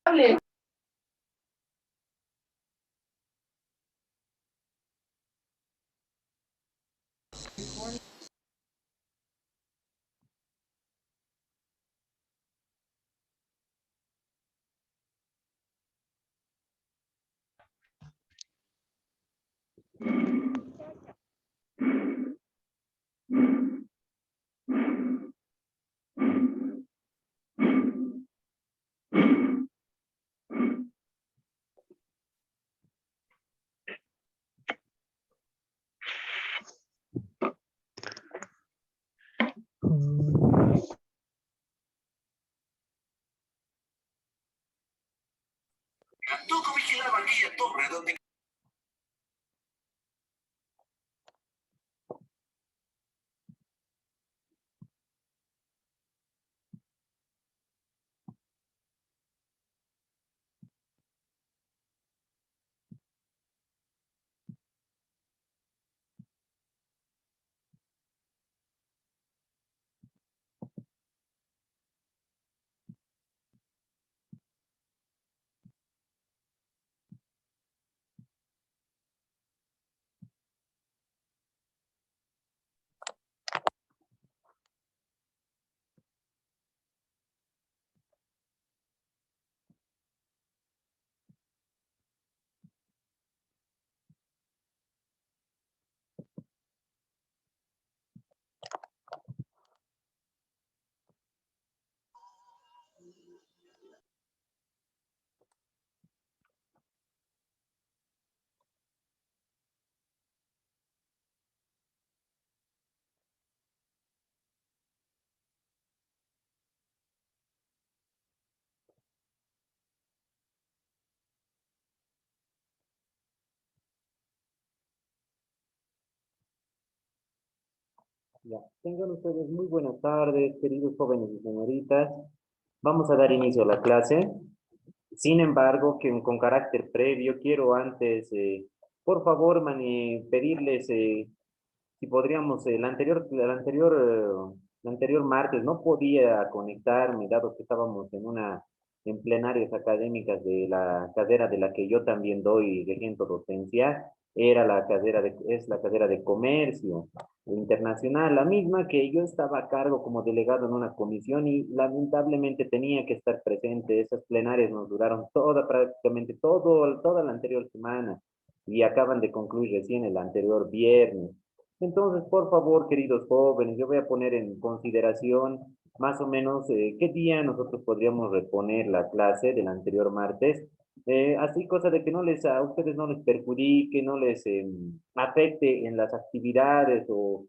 Hable. Toco vigilaba aquella torre donde... Ya, tengan ustedes muy buenas tardes, queridos jóvenes y señoritas. Vamos a dar inicio a la clase. Sin embargo, que con carácter previo, quiero antes, por favor, pedirles si podríamos, el anterior martes no podía conectarme, dado que estábamos en plenarias académicas de la carrera de la que yo también doy regento docencia, es la carrera de comercio internacional, la misma que yo estaba a cargo como delegado en una comisión y lamentablemente tenía que estar presente. Esas plenarias nos duraron toda la anterior semana y acaban de concluir recién el anterior viernes. Entonces, por favor, queridos jóvenes, yo voy a poner en consideración más o menos qué día nosotros podríamos reponer la clase del anterior martes. Así cosa de que a ustedes no les perjudique, no les afecte en las actividades o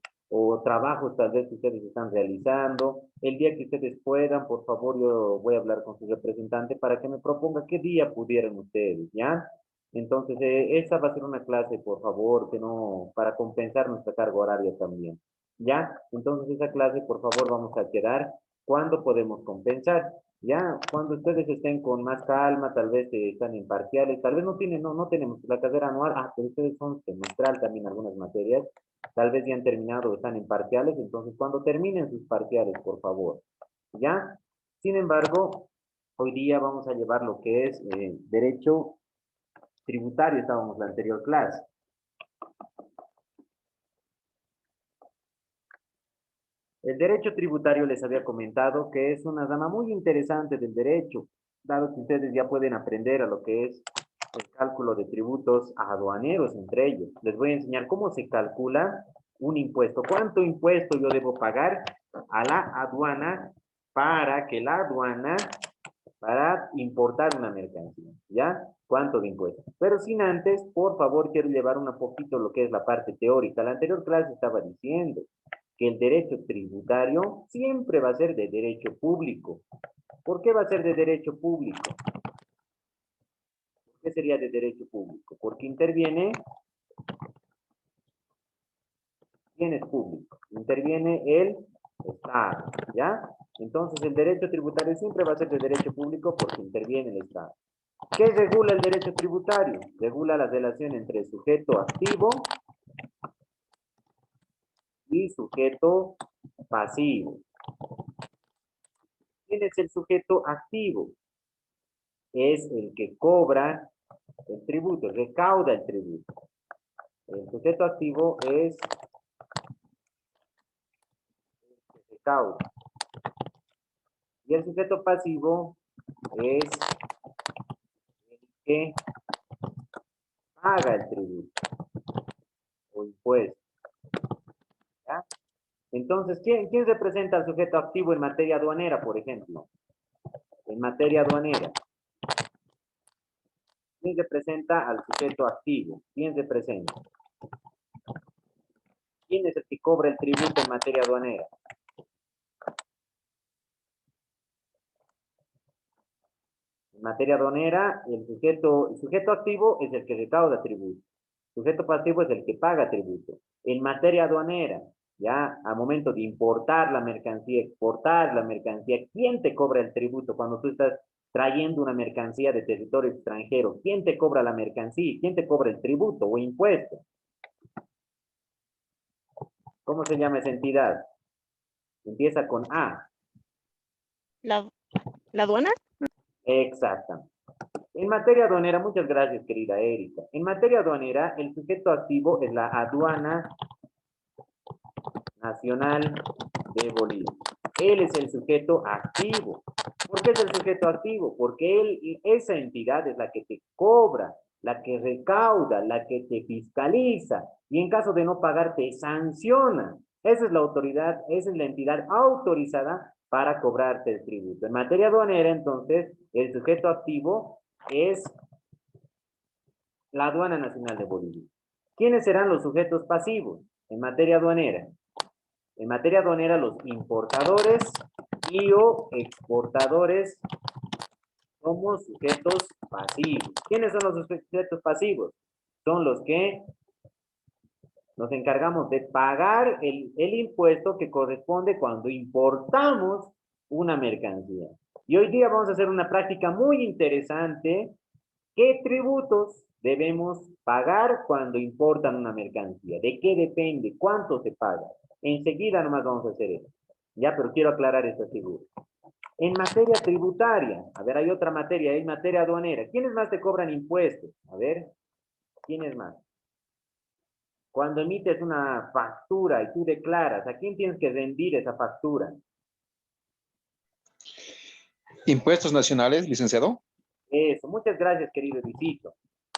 trabajos tal vez que ustedes están realizando. El día que ustedes puedan, por favor, yo voy a hablar con su representante para que me proponga qué día pudieran ustedes, ¿ya? Entonces, esa va a ser una clase, por favor, que no, para compensar nuestra carga horaria también. ¿Ya? Entonces, esa clase, por favor, vamos a quedar. ¿Cuándo podemos compensar? Ya, cuando ustedes estén con más calma, tal vez están en parciales, tal vez no tenemos la carrera anual, pero ustedes son semestral también algunas materias, tal vez ya han terminado o están en parciales, entonces cuando terminen sus parciales, por favor. ¿Ya? Sin embargo, hoy día vamos a llevar lo que es derecho tributario, estábamos en la anterior clase. El derecho tributario les había comentado que es una rama muy interesante del derecho, dado que ustedes ya pueden aprender a lo que es el cálculo de tributos aduaneros entre ellos. Les voy a enseñar cómo se calcula un impuesto. ¿Cuánto impuesto yo debo pagar a la aduana para que la aduana, para importar una mercancía? ¿Ya? ¿Cuánto de impuesto? Pero sin antes, por favor, quiero llevar un poquito lo que es la parte teórica. La anterior clase estaba diciendo que el derecho tributario siempre va a ser de derecho público. ¿Por qué va a ser de derecho público? ¿Por qué sería de derecho público? Porque interviene bienes públicos, interviene el Estado, ¿ya? Entonces el derecho tributario siempre va a ser de derecho público porque interviene el Estado. ¿Qué regula el derecho tributario? Regula la relación entre sujeto activo y sujeto pasivo. ¿Quién es el sujeto activo? Es el que cobra el tributo, recauda el tributo. El sujeto activo es el que recauda. Y el sujeto pasivo es el que paga el tributo o impuesto. ¿Ya? Entonces, ¿quién representa al sujeto activo en materia aduanera, por ejemplo? En materia aduanera. ¿Quién representa al sujeto activo? ¿Quién representa? ¿Quién es el que cobra el tributo en materia aduanera? En materia aduanera, el sujeto activo es el que recauda tributo. El sujeto pasivo es el que paga tributo. En materia aduanera, ya al momento de importar la mercancía, exportar la mercancía, ¿quién te cobra el tributo cuando tú estás trayendo una mercancía de territorio extranjero? ¿Quién te cobra la mercancía? ¿Quién te cobra el tributo o impuesto? ¿Cómo se llama esa entidad? Empieza con A. ¿La, la aduana? Exactamente. En materia aduanera, muchas gracias, querida Erika. En materia aduanera, el sujeto activo es la Aduana Nacional de Bolivia. Él es el sujeto activo. ¿Por qué es el sujeto activo? Porque esa entidad es la que te cobra, la que recauda, la que te fiscaliza y en caso de no pagar te sanciona. Esa es la autoridad, esa es la entidad autorizada para cobrarte el tributo. En materia aduanera, entonces, el sujeto activo es la Aduana Nacional de Bolivia. ¿Quiénes serán los sujetos pasivos en materia aduanera? En materia aduanera, los importadores y o exportadores somos sujetos pasivos. ¿Quiénes son los sujetos pasivos? Son los que nos encargamos de pagar el impuesto que corresponde cuando importamos una mercancía. Y hoy día vamos a hacer una práctica muy interesante. ¿Qué tributos debemos pagar cuando importan una mercancía? ¿De qué depende? ¿Cuánto se paga? Enseguida nomás vamos a hacer eso. Ya, pero quiero aclarar esta figura. En materia tributaria, a ver, hay otra materia, hay materia aduanera. ¿Quiénes más te cobran impuestos? A ver, ¿quiénes más? Cuando emites una factura y tú declaras, ¿a quién tienes que rendir esa factura? Impuestos nacionales, licenciado. Eso, muchas gracias, querido Luisito.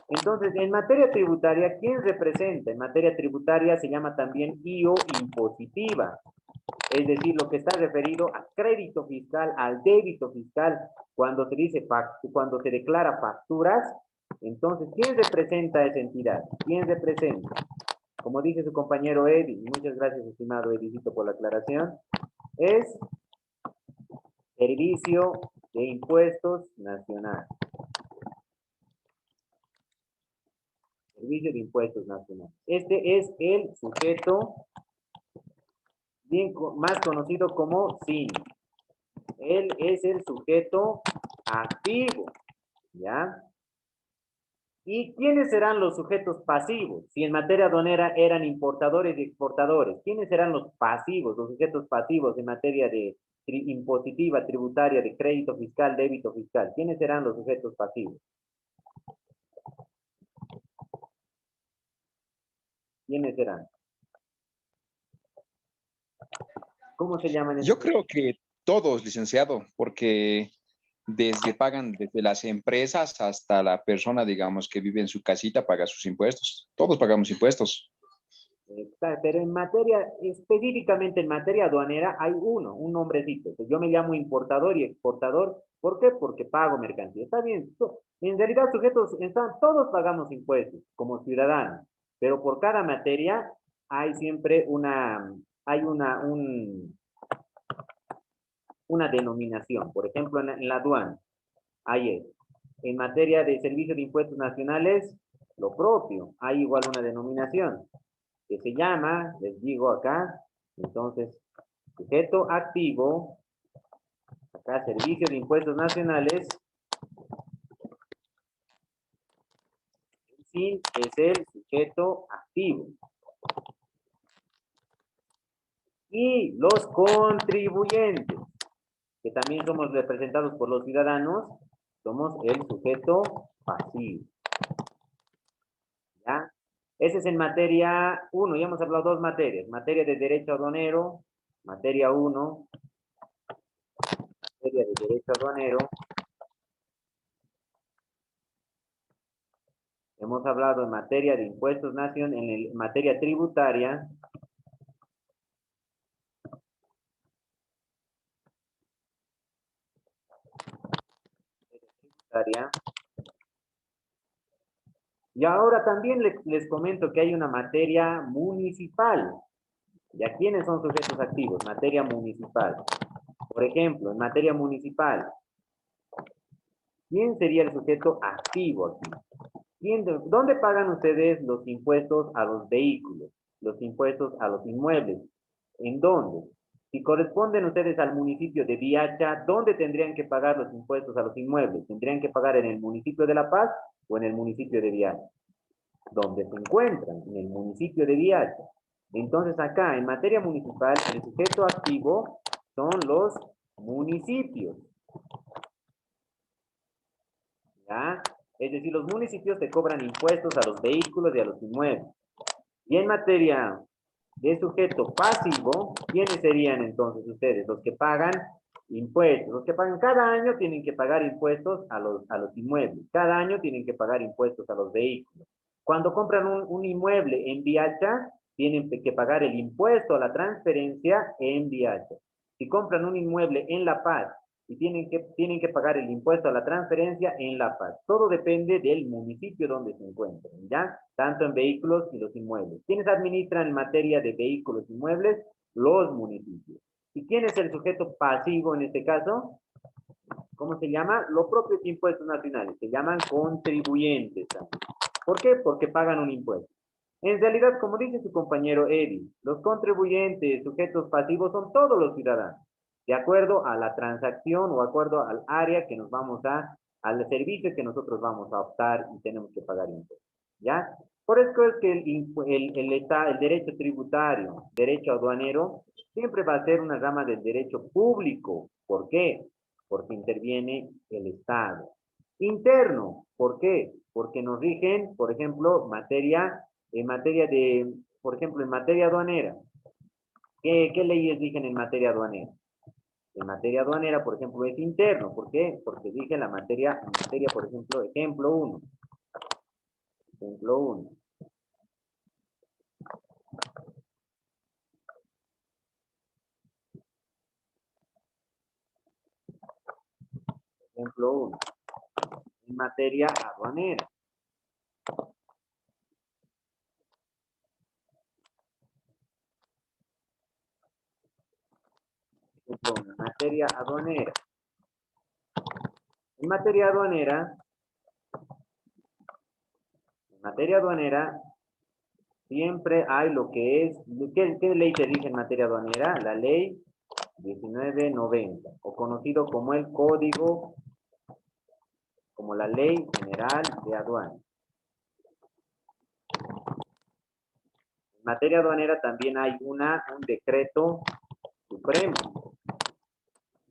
Entonces, en materia tributaria, ¿quién representa? En materia tributaria se llama también IO impositiva, es decir, lo que está referido a crédito fiscal, al débito fiscal, cuando se dice, cuando se declara facturas, entonces, ¿quién representa a esa entidad? ¿Quién representa? Como dice su compañero Eddie, muchas gracias, estimado Edicito, por la aclaración, es Servicio de Impuestos Nacional. Servicio de Impuestos Nacional. Este es el sujeto más conocido como SIN. Él es el sujeto activo, ¿ya? ¿Y quiénes serán los sujetos pasivos? Si en materia aduanera eran importadores y exportadores, ¿quiénes serán los pasivos, los sujetos pasivos en materia de impositiva, tributaria, de crédito fiscal, débito fiscal? ¿Quiénes serán los sujetos pasivos? ¿Quiénes serán? ¿Cómo se llaman Yo esos? creo que todos, licenciado, porque pagan desde las empresas hasta la persona, digamos, que vive en su casita, paga sus impuestos. Todos pagamos impuestos. Pero en materia, específicamente en materia aduanera, hay un nombrecito. Yo me llamo importador y exportador. ¿Por qué? Porque pago mercancía. Está bien. En realidad, sujetos, todos pagamos impuestos como ciudadanos, pero por cada materia hay siempre hay una denominación. Por ejemplo, en la aduana, hay eso. En materia de servicio de impuestos nacionales, lo propio, hay igual una denominación que se llama, les digo acá, entonces, sujeto activo, acá Servicio de Impuestos Nacionales, el SIN es el sujeto activo. Y los contribuyentes, que también somos representados por los ciudadanos, somos el sujeto pasivo. ¿Ya? Ese es en materia 1, ya hemos hablado dos materias, materia de derecho aduanero, materia 1, materia de derecho aduanero. Hemos hablado en materia de impuestos nacionales, en materia tributaria. Y ahora también les comento que hay una materia municipal. ¿Ya quiénes son sujetos activos? Materia municipal. Por ejemplo, en materia municipal, ¿quién sería el sujeto activo aquí? ¿Dónde pagan ustedes los impuestos a los vehículos? Los impuestos a los inmuebles. ¿En dónde? Si corresponden ustedes al municipio de Viacha, ¿dónde tendrían que pagar los impuestos a los inmuebles? ¿Tendrían que pagar en el municipio de La Paz o en el municipio de Viacha? ¿Dónde se encuentran? En el municipio de Viacha. Entonces acá, en materia municipal, el sujeto activo son los municipios. ¿Ya? Es decir, los municipios te cobran impuestos a los vehículos y a los inmuebles. Y en materia de sujeto pasivo, ¿quiénes serían entonces ustedes? Los que pagan impuestos. Los que pagan cada año tienen que pagar impuestos a los inmuebles. Cada año tienen que pagar impuestos a los vehículos. Cuando compran un inmueble en Viacha, tienen que pagar el impuesto a la transferencia en Viacha. Si compran un inmueble en La Paz y tienen que pagar el impuesto a la transferencia en La Paz. Todo depende del municipio donde se encuentren, ¿ya? Tanto en vehículos y los inmuebles. ¿Quiénes administran en materia de vehículos y inmuebles? Los municipios. ¿Y quién es el sujeto pasivo en este caso? ¿Cómo se llama? Los propios impuestos nacionales. Se llaman contribuyentes también. ¿Por qué? Porque pagan un impuesto. En realidad, como dice su compañero Eddie, los contribuyentes, sujetos pasivos, son todos los ciudadanos, de acuerdo a la transacción o de acuerdo al área que nos vamos al servicio que nosotros vamos a optar y tenemos que pagar impuestos. ¿Ya? Por eso es que el derecho tributario, derecho aduanero, siempre va a ser una rama del derecho público. ¿Por qué? Porque interviene el Estado. Interno, ¿por qué? Porque nos rigen, por ejemplo, por ejemplo, en materia aduanera. ¿Qué leyes rigen en materia aduanera? En materia aduanera, por ejemplo, es interno. ¿Por qué? Porque rige la materia, por ejemplo, ejemplo 1. Ejemplo 1. Ejemplo 1. En materia aduanera. Ejemplo 1. Materia aduanera. En materia aduanera, siempre hay lo que es, ¿qué ley te rige en materia aduanera? La ley 1990, o conocido como el Código, como la Ley General de Aduanas. En materia aduanera también hay un decreto supremo,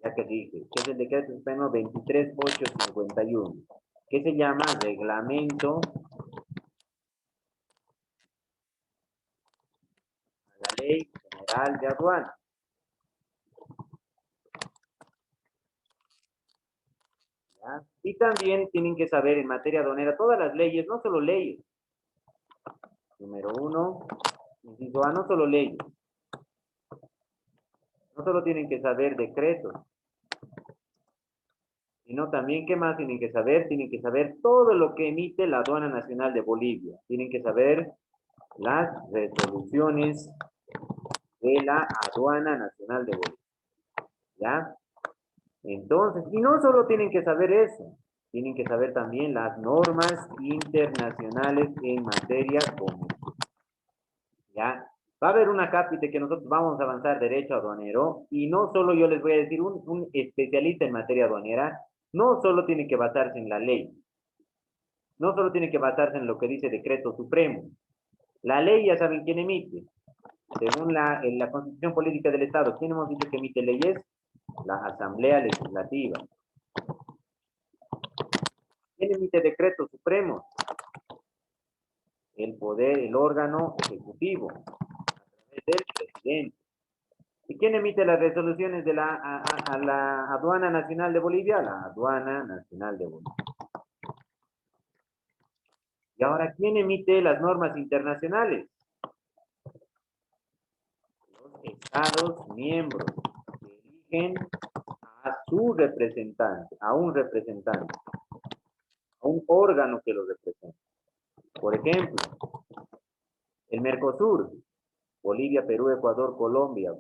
ya que dije, que es el decreto supremo 23851, que se llama Reglamento a la Ley General de Aduanas. ¿Ya? Y también tienen que saber en materia aduanera todas las leyes, no solo leyes. Número 1, inciso A, no solo leyes. No solo tienen que saber decretos, sino también, ¿qué más tienen que saber? Tienen que saber todo lo que emite la Aduana Nacional de Bolivia. Tienen que saber las resoluciones de la Aduana Nacional de Bolivia. ¿Ya? Entonces, y no solo tienen que saber eso, tienen que saber también las normas internacionales en materia comercial. ¿Ya? Va a haber una cápita que nosotros vamos a avanzar derecho aduanero, y no solo yo les voy a decir, un especialista en materia aduanera, no solo tiene que basarse en la ley, no solo tiene que basarse en lo que dice decreto supremo. La ley ya saben quién emite, Según la Constitución Política del Estado, ¿quién hemos dicho que emite leyes? La Asamblea Legislativa. ¿Quién emite decretos supremos? El poder, el órgano ejecutivo, a través del presidente. ¿Y quién emite las resoluciones de la Aduana Nacional de Bolivia? La Aduana Nacional de Bolivia. Y ahora, ¿quién emite las normas internacionales? Los Estados miembros, que eligen a su representante, a un órgano que lo represente. Por ejemplo, el Mercosur, Bolivia, Perú, Ecuador, Colombia,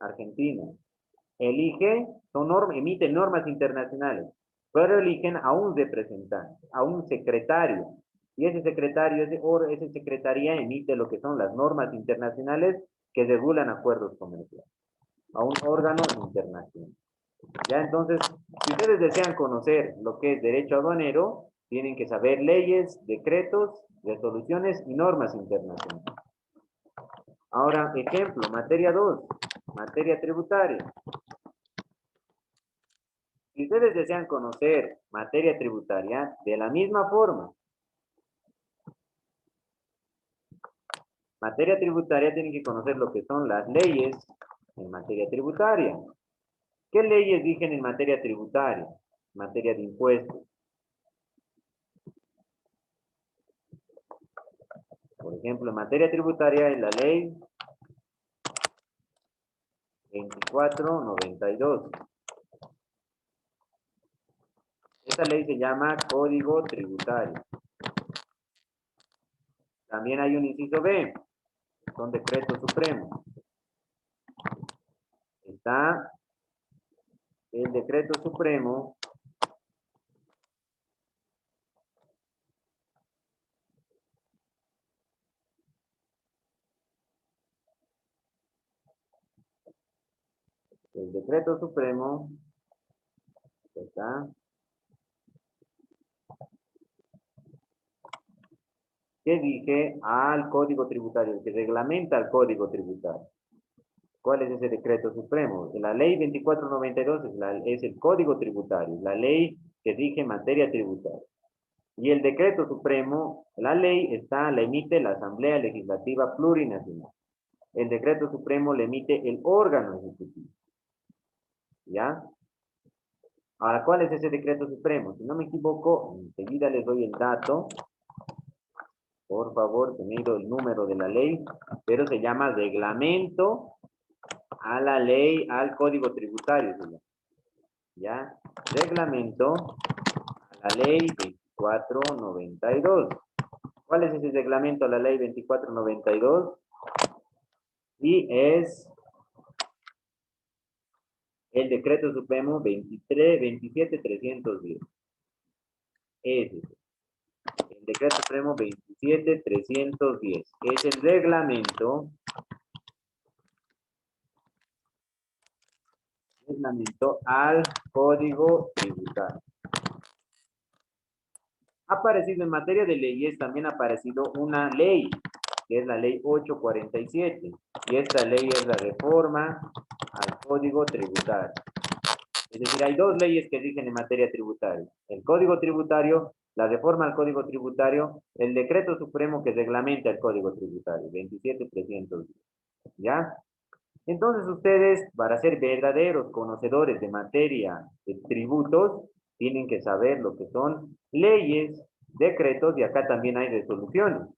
Argentina, emiten normas internacionales, pero eligen a un representante, a un secretario, y ese secretario, esa secretaría emite lo que son las normas internacionales que regulan acuerdos comerciales, a un órgano internacional. Ya, entonces, si ustedes desean conocer lo que es derecho aduanero, tienen que saber leyes, decretos, resoluciones y normas internacionales. Ahora, ejemplo, materia 2, materia tributaria. Si ustedes desean conocer materia tributaria, de la misma forma, materia tributaria tienen que conocer lo que son las leyes en materia tributaria. ¿Qué leyes rigen en materia tributaria? En materia de impuestos. Por ejemplo, en materia tributaria es la ley 2492. Esta ley se llama Código Tributario. También hay un inciso B, son decretos supremos. Está el decreto supremo está, que dije al Código Tributario, que reglamenta el Código Tributario. ¿Cuál es ese decreto supremo? La ley 2492 es el Código Tributario, la ley que rige materia tributaria. Y el decreto supremo, la ley la emite la Asamblea Legislativa Plurinacional. El decreto supremo le emite el órgano ejecutivo. ¿Ya? Ahora, ¿cuál es ese decreto supremo? Si no me equivoco, enseguida les doy el dato. Por favor, tenido el número de la ley, pero se llama reglamento a la ley, al Código Tributario. ¿Ya? Reglamento a la ley 2492. ¿Cuál es ese reglamento a la ley 2492? Y es el decreto supremo 27310. Ese es el decreto supremo 27310. Es el reglamento al Código Tributario. Ha aparecido en materia de leyes, también ha aparecido una ley, que es la ley 847, y esta ley es la reforma al Código Tributario. Es decir, hay dos leyes que rigen en materia tributaria: el Código Tributario, la reforma al Código Tributario, el decreto supremo que reglamenta el Código Tributario, 27310. ¿Ya? Entonces ustedes, para ser verdaderos conocedores de materia de tributos, tienen que saber lo que son leyes, decretos, y acá también hay resoluciones.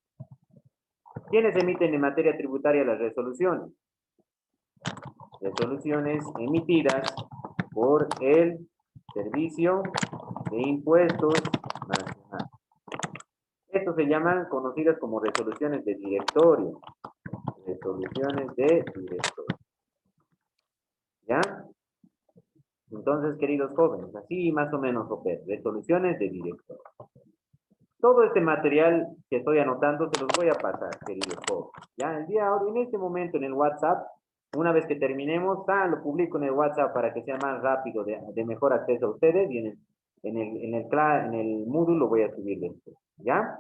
¿Quiénes emiten en materia tributaria las resoluciones? Resoluciones emitidas por el Servicio de Impuestos Nacional. Estos se llaman conocidas como resoluciones de directorio. Resoluciones de directorio. ¿Ya? Entonces, queridos jóvenes, así más o menos opera. Resoluciones de directorio. Todo este material que estoy anotando se los voy a pasar, queridos jóvenes. Ya, el día de hoy, en este momento en el WhatsApp, una vez que terminemos, lo publico en el WhatsApp para que sea más rápido, de mejor acceso a ustedes, y en el módulo voy a subir después. ¿Ya?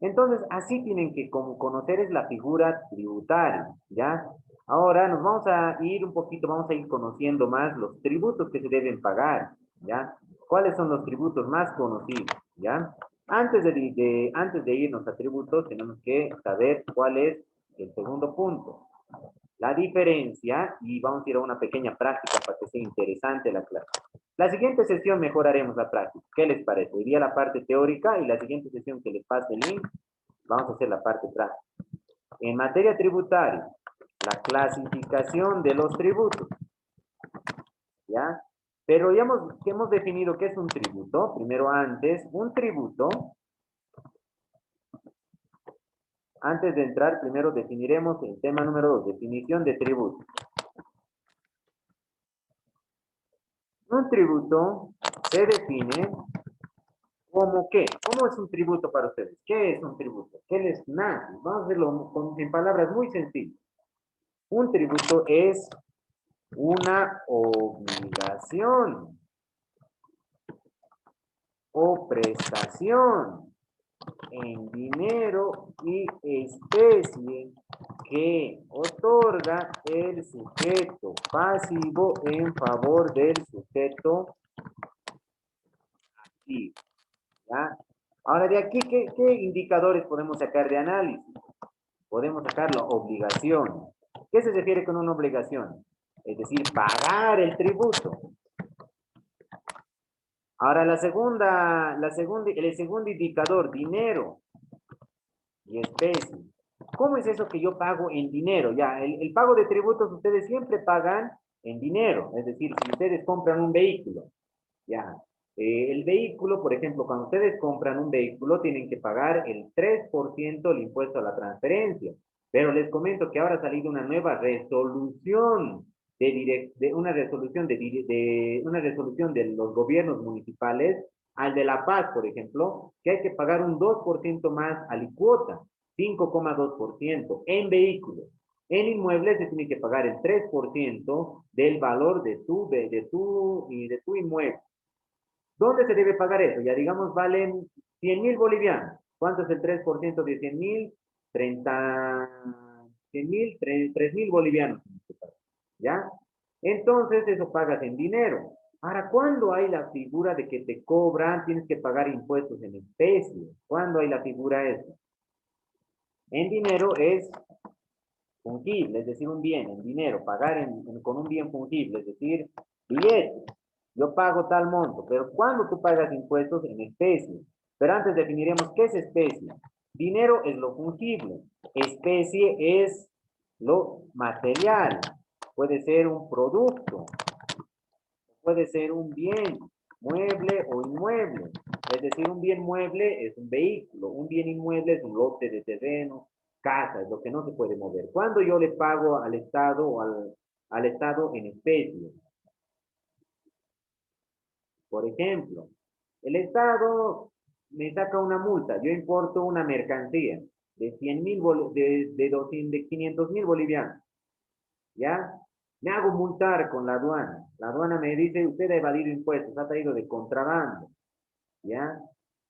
Entonces, así tienen que conocer es la figura tributaria, ¿ya? Ahora nos vamos a ir un poquito, vamos a ir conociendo más los tributos que se deben pagar, ¿ya? ¿Cuáles son los tributos más conocidos, ¿ya? Antes de irnos a tributos, tenemos que saber cuál es el segundo punto. La diferencia, y vamos a ir a una pequeña práctica para que sea interesante la clase. La siguiente sesión mejoraremos la práctica. ¿Qué les parece? Hoy día la parte teórica y la siguiente sesión que les pase el link, vamos a hacer la parte práctica. En materia tributaria, la clasificación de los tributos. ¿Ya? Pero ya hemos definido qué es un tributo. Primero, un tributo. Antes de entrar, primero definiremos el tema número 2, definición de tributo. Un tributo se define como ¿qué? ¿Cómo es un tributo para ustedes? ¿Qué es un tributo? ¿Qué les nace? Vamos a verlo en palabras muy sencillas. Un tributo es una obligación o prestación en dinero y especie que otorga el sujeto pasivo en favor del sujeto activo. ¿Ya? Ahora, de aquí, ¿qué indicadores podemos sacar de análisis? Podemos sacar la obligación. ¿Qué se refiere con una obligación? Es decir, pagar el tributo. Ahora, el segundo indicador, dinero y especie. ¿Cómo es eso que yo pago en dinero? Ya, el pago de tributos ustedes siempre pagan en dinero. Es decir, si ustedes compran un vehículo, ya, el vehículo, por ejemplo, cuando ustedes compran un vehículo, tienen que pagar el 3% el impuesto a la transferencia. Pero les comento que ahora ha salido una nueva resolución una resolución una resolución de los gobiernos municipales al de La Paz, por ejemplo, que hay que pagar un 2% más alicuota, 5,2% en vehículos. En inmuebles se tiene que pagar el 3% del valor de tu inmueble. ¿Dónde se debe pagar eso? Ya digamos, valen 100.000 bolivianos. ¿Cuánto es el 3% de 100.000? 3.000 bolivianos. ¿Ya? Entonces, eso pagas en dinero. Ahora, ¿cuándo hay la figura de que te cobran, tienes que pagar impuestos en especie? ¿Cuándo hay la figura esa? En dinero es fungible, es decir, un bien, en dinero, pagar con un bien fungible, es decir, billete. Yo pago tal monto, pero ¿cuándo tú pagas impuestos? En especie. Pero antes definiremos qué es especie. Dinero es lo fungible, especie es lo material. Puede ser un producto, puede ser un bien mueble o inmueble. Es decir, un bien mueble es un vehículo, un bien inmueble es un lote de terreno, casa, es lo que no se puede mover. ¿Cuándo yo le pago al Estado o al Estado en especie? Por ejemplo, el Estado me saca una multa, yo importo una mercancía de 100.000, de 500.000 bolivianos, ¿ya? Me hago multar con la aduana. La aduana me dice, usted ha evadido impuestos, ha traído de contrabando, ¿ya?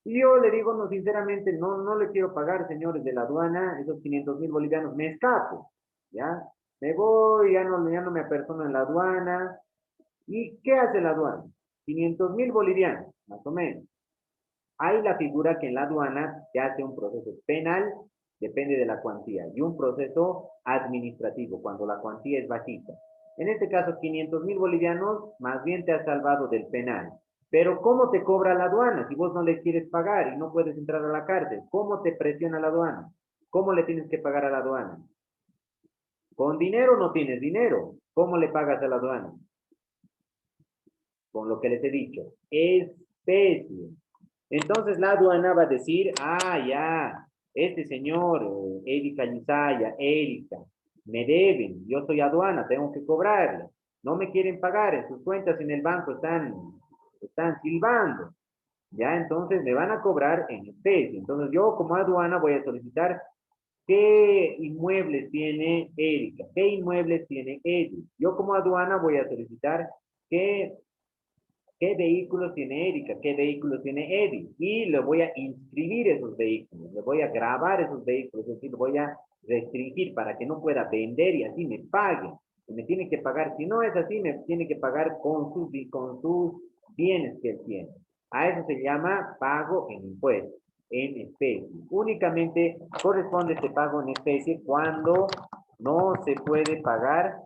Y yo le digo, no, sinceramente, no le quiero pagar, señores de la aduana, esos 500.000 bolivianos, me escapo, ¿ya? Me voy, ya no me apersono en la aduana. ¿Y qué hace la aduana? 500.000 bolivianos, más o menos. Hay la figura que en la aduana se hace un proceso penal, depende de la cuantía, y un proceso administrativo, cuando la cuantía es bajita. En este caso, 500.000 bolivianos, más bien te has salvado del penal. Pero ¿cómo te cobra la aduana si vos no le quieres pagar y no puedes entrar a la cárcel? ¿Cómo te presiona la aduana? ¿Cómo le tienes que pagar a la aduana? Con dinero no tienes dinero. ¿Cómo le pagas a la aduana? Con lo que les he dicho, especie. Entonces la aduana va a decir, ya, este señor, Erika Yusaya, Erika, me deben, yo soy aduana, tengo que cobrarle. No me quieren pagar, en sus cuentas en el banco están silbando. Ya, entonces me van a cobrar en especie. Entonces yo como aduana voy a solicitar qué inmuebles tiene Erika, qué inmuebles tiene Edith. Yo como aduana voy a solicitar qué ¿Qué vehículos tiene Erika? ¿Qué vehículos tiene Eddie? Y le voy a inscribir esos vehículos, le voy a grabar esos vehículos, es decir, lo voy a restringir para que no pueda vender y así me pague. Y me tiene que pagar, si no es así, me tiene que pagar con sus bienes que él tiene. A eso se llama pago en impuestos, en especie. Únicamente corresponde este pago en especie cuando no se puede pagar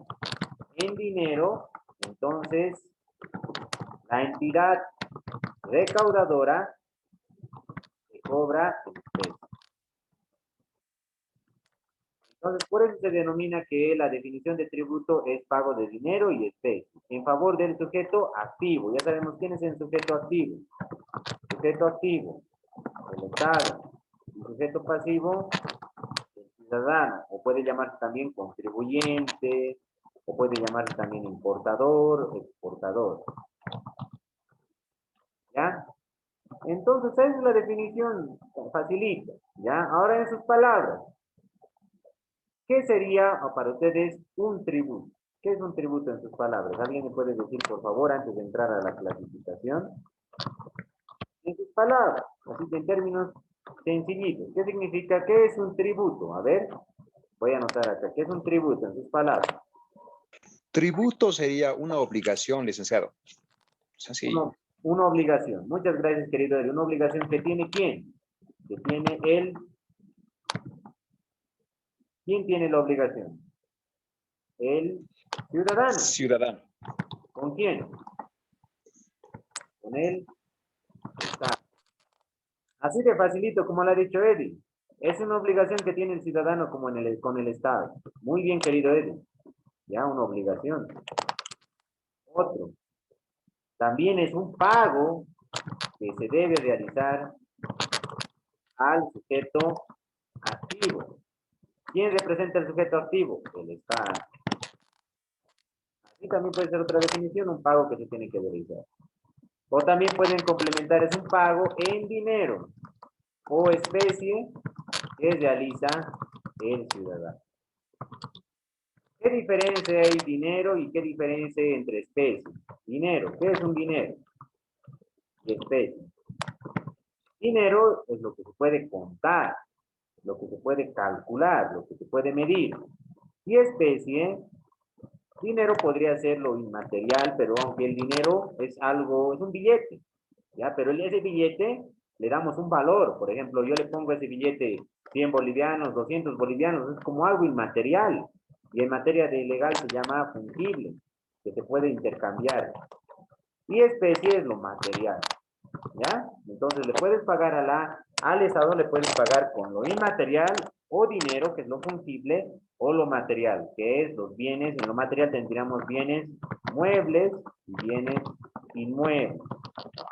en dinero, entonces la entidad recaudadora se cobra en especie. Entonces, por eso se denomina que la definición de tributo es pago de dinero y especie, en favor del sujeto activo. Ya sabemos quién es el sujeto activo. Sujeto activo, el Estado. El sujeto pasivo, el ciudadano, o puede llamarse también contribuyente, o puede llamarse también importador, exportador. ¿Ya? Entonces, esa es la definición facilita. ¿Ya? Ahora en sus palabras. ¿Qué sería para ustedes un tributo? ¿Qué es un tributo en sus palabras? ¿Alguien me puede decir, por favor, antes de entrar a la clasificación? En sus palabras, así que en términos sencillitos. ¿Qué significa? ¿Qué es un tributo? A ver, voy a anotar acá. ¿Qué es un tributo en sus palabras? Tributo sería una obligación, licenciado. Es así. Una obligación. Muchas gracias, querido Eli. Una obligación que tiene ¿quién? Que tiene él. ¿Quién tiene la obligación? El ciudadano. Ciudadano. ¿Con quién? Con el Estado. Así de facilito, como lo ha dicho Eddie. Es una obligación que tiene el ciudadano como con el Estado. Muy bien, querido Eddie. Ya, una obligación. Otro. También es un pago que se debe realizar al sujeto activo. ¿Quién representa el sujeto activo? El Estado. Así también puede ser otra definición, un pago que se tiene que realizar. O también pueden complementar, es un pago en dinero o especie que realiza el ciudadano. ¿Qué diferencia hay dinero y qué diferencia hay entre especies? Dinero, ¿qué es un dinero? Y especie. Dinero es lo que se puede contar, lo que se puede calcular, lo que se puede medir. Y especie, dinero podría ser lo inmaterial, pero aunque el dinero es algo, es un billete, ¿ya? Pero ese billete le damos un valor. Por ejemplo, yo le pongo ese billete 100 bolivianos, 200 bolivianos, es como algo inmaterial. Y en materia de legal se llama fungible, que se puede intercambiar. Y especie es lo material, ¿ya? Entonces le puedes pagar al Estado, le puedes pagar con lo inmaterial o dinero, que es lo fungible, o lo material, que es los bienes. En lo material tendríamos bienes muebles y bienes inmuebles.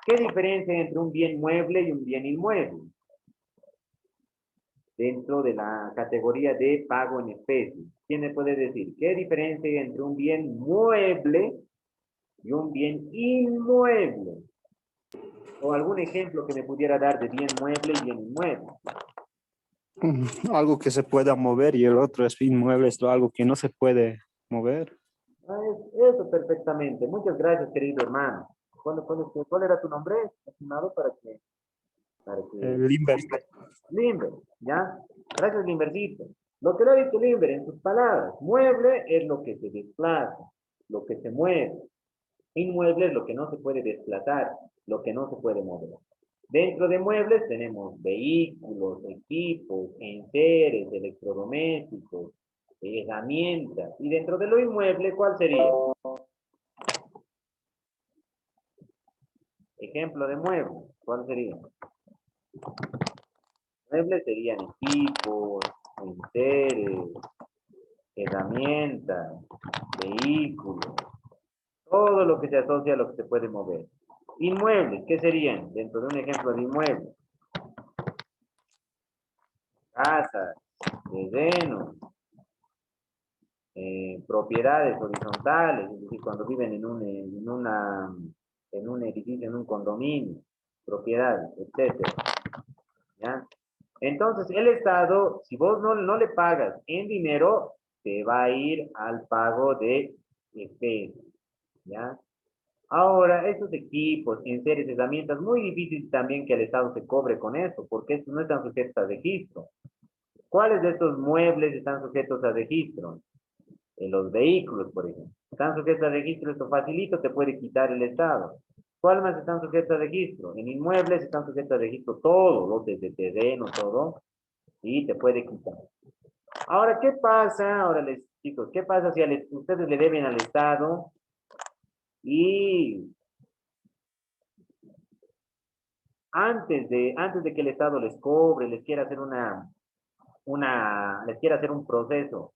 ¿Qué diferencia hay entre un bien mueble y un bien inmueble? Dentro de la categoría de pago en especie. ¿Quién me puede decir? ¿Qué diferencia hay entre un bien mueble y un bien inmueble? O algún ejemplo que me pudiera dar de bien mueble y bien inmueble. Algo que se pueda mover y el otro es inmueble, es algo que no se puede mover. Eso perfectamente. Muchas gracias, querido hermano. ¿Cuál era tu nombre, estimado, para que Limber. Limber, ¿ya? Gracias, Limbercito. Lo que le ha dicho Limber en sus palabras, mueble es lo que se desplaza, lo que se mueve. Inmueble es lo que no se puede desplazar, lo que no se puede mover. Dentro de muebles tenemos vehículos, equipos, enseres, electrodomésticos, herramientas. Y dentro de lo inmueble, ¿cuál sería? Ejemplo de mueble, ¿cuál sería? Muebles serían equipos, enseres, herramientas, vehículos, todo lo que se asocia a lo que se puede mover. Inmuebles, ¿qué serían? Dentro de un ejemplo de inmueble. Casas, terrenos, propiedades horizontales, es decir, cuando viven en un edificio, en un condominio, propiedades, etcétera. ¿Ya? Entonces, el Estado, si vos no le pagas en dinero, te va a ir al pago de especie, ¿ya? Ahora, estos equipos, enseres, herramientas, muy difícil también que el Estado se cobre con eso, porque estos no están sujetos a registro. ¿Cuáles de estos muebles están sujetos a registro? En los vehículos, por ejemplo. Están sujetos a registro, esto facilito te puede quitar el Estado. ¿Cuál más están sujetos a registro? En inmuebles están sujetos a registro todo, lotes de terreno, todo, y te puede quitar. Ahora, ¿qué pasa? Ahora, chicos, ¿qué pasa si ustedes le deben al Estado y antes de que el Estado les cobre, les quiera hacer les quiera hacer un proceso?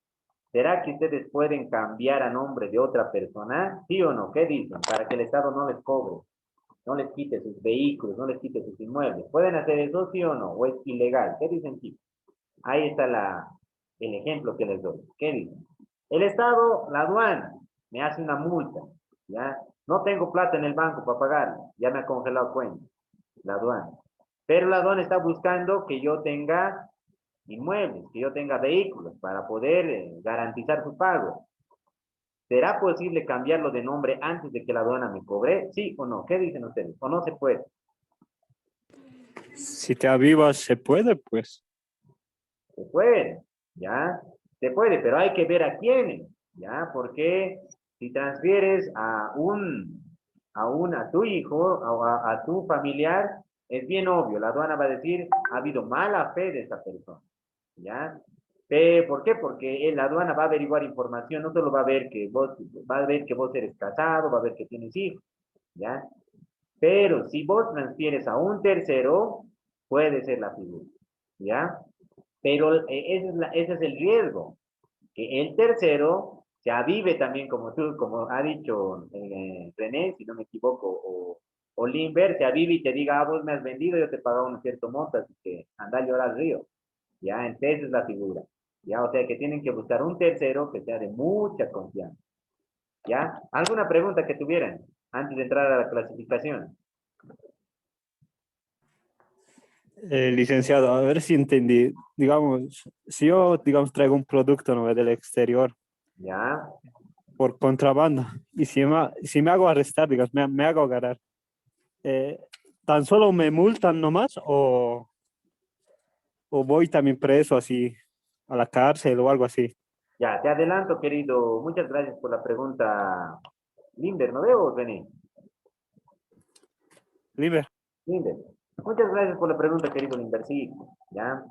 ¿Será que ustedes pueden cambiar a nombre de otra persona? ¿Sí o no? ¿Qué dicen? Para que el Estado no les cobre, no les quite sus vehículos, no les quite sus inmuebles. ¿Pueden hacer eso, sí o no? ¿O es ilegal? ¿Qué dicen, chicos? Ahí está el ejemplo que les doy. ¿Qué dicen? El Estado, la aduana, me hace una multa, ¿ya? No tengo plata en el banco para pagarla, ya me ha congelado cuenta, la aduana. Pero la aduana está buscando que yo tenga inmuebles, que yo tenga vehículos para poder garantizar su pago. ¿Será posible cambiarlo de nombre antes de que la aduana me cobre? ¿Sí o no? ¿Qué dicen ustedes? ¿O no se puede? Si te avivas, se puede, pues. Se puede, ¿ya? Se puede, pero hay que ver a quiénes, ¿ya? Porque si transfieres a tu hijo, a tu familiar, es bien obvio, la aduana va a decir, ha habido mala fe de esa persona, ¿ya? ¿Por qué? Porque la aduana va a averiguar información, no solo va a ver que vos eres casado, va a ver que tienes hijos, ¿ya? Pero si vos transfieres a un tercero, puede ser la figura, ¿ya? Pero ese es el riesgo, que el tercero se avive también, como ha dicho René, si no me equivoco, o Limber, se avive y te diga, vos me has vendido, yo te he pagado un cierto monto, así que anda a llorar al río. Ya, entonces esa es la figura. Ya, o sea que tienen que buscar un tercero que sea de mucha confianza. ¿Ya? ¿Alguna pregunta que tuvieran antes de entrar a la clasificación? Licenciado, a ver si entendí. Digamos, si yo, digamos, traigo un producto, ¿no?, del exterior ¿Ya? por contrabando y si me hago arrestar, digamos, me hago agarrar, eh, ¿tan solo me multan nomás o voy también preso así a la cárcel o algo así? Ya, te adelanto, querido. Muchas gracias por la pregunta. Limber, ¿no veo, René? Libre. Limber. Muchas gracias por la pregunta, querido Limber. Sí, ¿ya?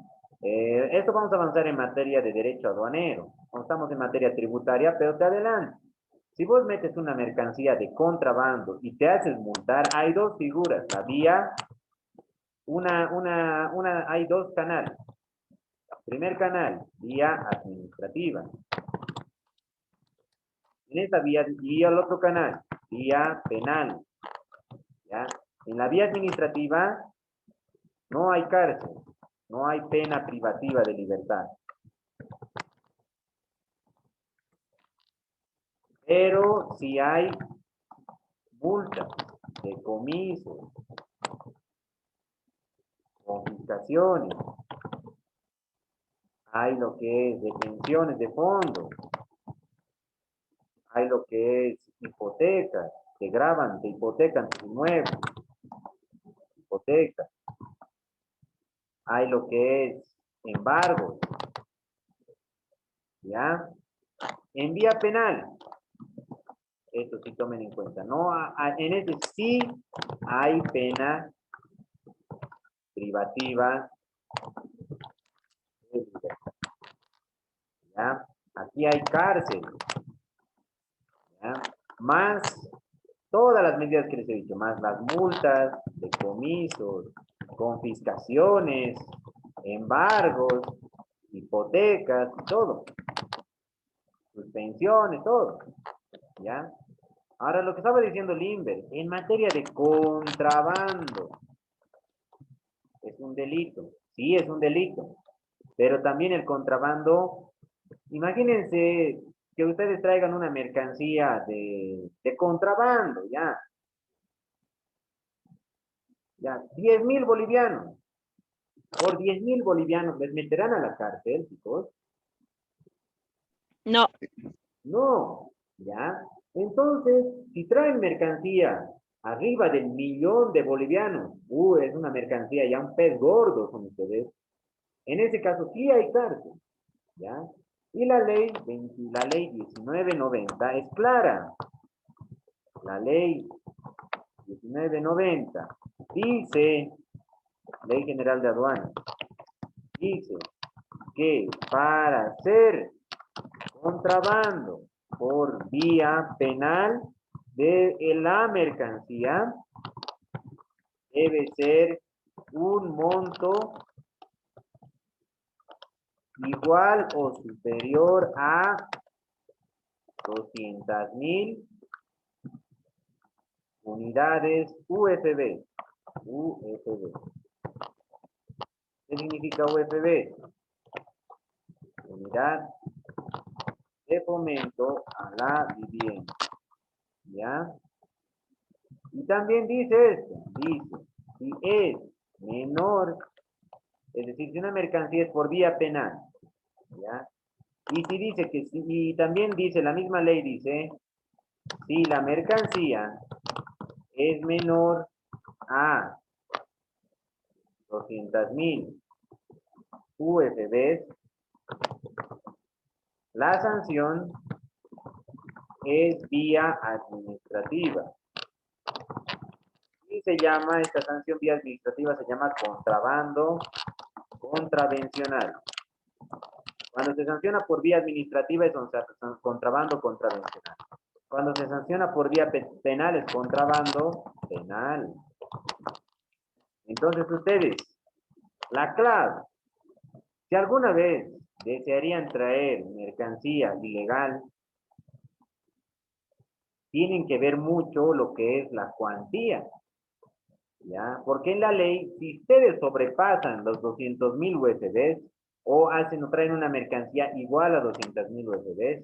Esto vamos a avanzar en materia de derecho aduanero. No estamos en materia tributaria, pero te adelanto. Si vos metes una mercancía de contrabando y te haces multar, hay dos figuras. La vía, hay dos canales. Primer canal, vía administrativa. En esta vía, y al otro canal, vía penal. ¿Ya? En la vía administrativa no hay cárcel, no hay pena privativa de libertad. Pero sí hay multas, decomisos, confiscaciones, hay lo que es detenciones de fondos, hay lo que es hipotecas, te graban, te hipotecan tus inmuebles, hipotecas, hay lo que es embargos, ¿ya? En vía penal, esto sí tomen en cuenta, no, en este sí hay pena privativa de libertad, ¿ya? Aquí hay cárcel, ¿ya? Más todas las medidas que les he dicho, más las multas, decomisos, confiscaciones, embargos, hipotecas, todo, suspensiones, todo, ¿ya? Ahora, lo que estaba diciendo Limber, en materia de contrabando, es un delito, sí es un delito, pero también el contrabando, imagínense que ustedes traigan una mercancía de contrabando, ya, 10.000 bolivianos, por 10.000 bolivianos, ¿les meterán a la cárcel, chicos? No, No, ¿ya? Entonces, si traen mercancía arriba del 1.000.000 de bolivianos, es una mercancía ya un pez gordo, son ustedes. En ese caso sí hay cárcel, ¿ya? Y la ley 1990 es clara. La ley 1990 dice, Ley General de Aduanas, dice que para hacer contrabando por vía penal de la mercancía debe ser un monto igual o superior a 200.000 unidades UFB. UFB. ¿Qué significa UFB? Unidad de fomento a la vivienda. ¿Ya? Y también dice esto, dice, si es menor, es decir, si una mercancía es por vía penal, ¿ya? Y si dice que, y también dice, la misma ley dice, si la mercancía es menor a 200.000 UFBs, la sanción es vía administrativa. Y se llama, esta sanción vía administrativa se llama contrabando contravencional. Cuando se sanciona por vía administrativa es contrabando contravencional. Cuando se sanciona por vía penal es contrabando penal. Entonces ustedes, la clave, si alguna vez desearían traer mercancía ilegal, tienen que ver mucho lo que es la cuantía, ¿ya? Porque en la ley, si ustedes sobrepasan los 200.000 USDs o hacen o traen una mercancía igual a 200.000 USDs,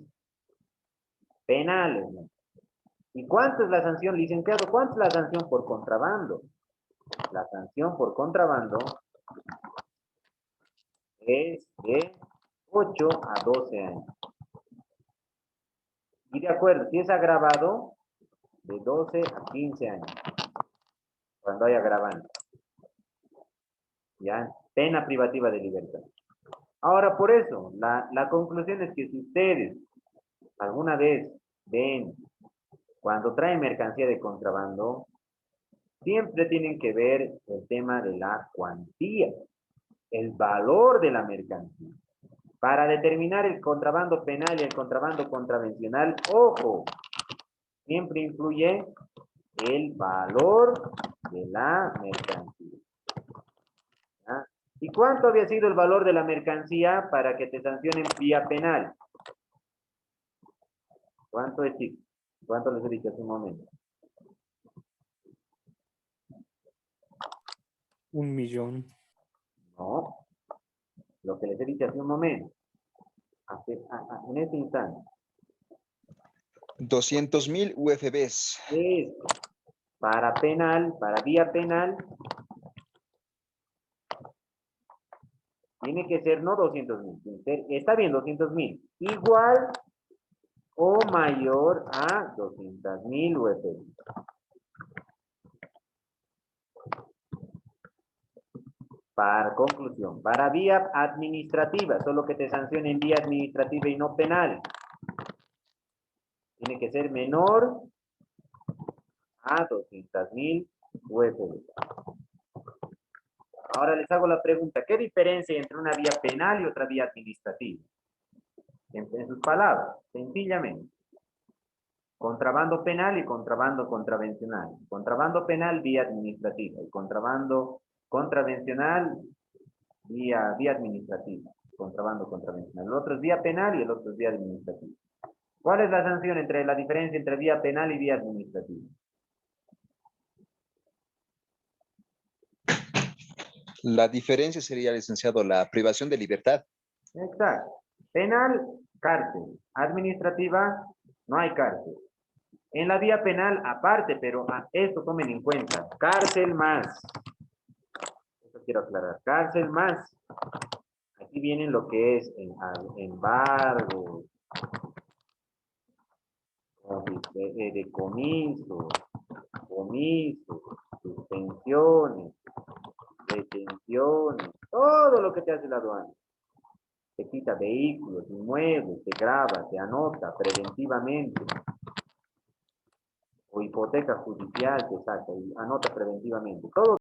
penales, ¿no? ¿Y cuánto es la sanción, licenciado? ¿Cuánto es la sanción por contrabando? La sanción por contrabando es de 8 a 12 años. Y de acuerdo, si es agravado, de 12 a 15 años. Cuando hay agravante. ¿Ya? Pena privativa de libertad. Ahora, por eso, la conclusión es que si ustedes alguna vez ven cuando traen mercancía de contrabando, siempre tienen que ver el tema de la cuantía, el valor de la mercancía. Para determinar el contrabando penal y el contrabando contravencional, ojo, siempre influye el valor de la mercancía. ¿Ah? ¿Y cuánto había sido el valor de la mercancía para que te sancionen vía penal? ¿Cuánto es, chicos? ¿Cuánto les he dicho hace un momento? 1.000.000. No, lo que les he dicho hace un momento. En este instante. 200.000 UFBs. Esto, para penal, para vía penal, tiene que ser no 200.000. Está bien, 200.000. Igual o mayor a 200.000 UFBs. Para conclusión, para vía administrativa, solo que te sancionen vía administrativa y no penal. Tiene que ser menor a 200.000 UFBs. Ahora les hago la pregunta, ¿qué diferencia hay entre una vía penal y otra vía administrativa? En sus palabras, sencillamente. Contrabando penal y contrabando contravencional. Contrabando penal, vía administrativa. Y contrabando contravencional, vía administrativa. Contrabando contravencional. El otro es vía penal y el otro es vía administrativa. ¿Cuál es la sanción la diferencia entre vía penal y vía administrativa? La diferencia sería, licenciado, la privación de libertad. Exacto. Penal, cárcel. Administrativa, no hay cárcel. En la vía penal, aparte, pero esto tomen en cuenta. Cárcel más. Esto quiero aclarar. Cárcel más. Aquí vienen lo que es embargo, Decomisos, comisos, suspensiones, retenciones, todo lo que te hace la aduana. Te quita vehículos, inmuebles, te graba, te anota preventivamente. O hipoteca judicial te saca y anota preventivamente. Todo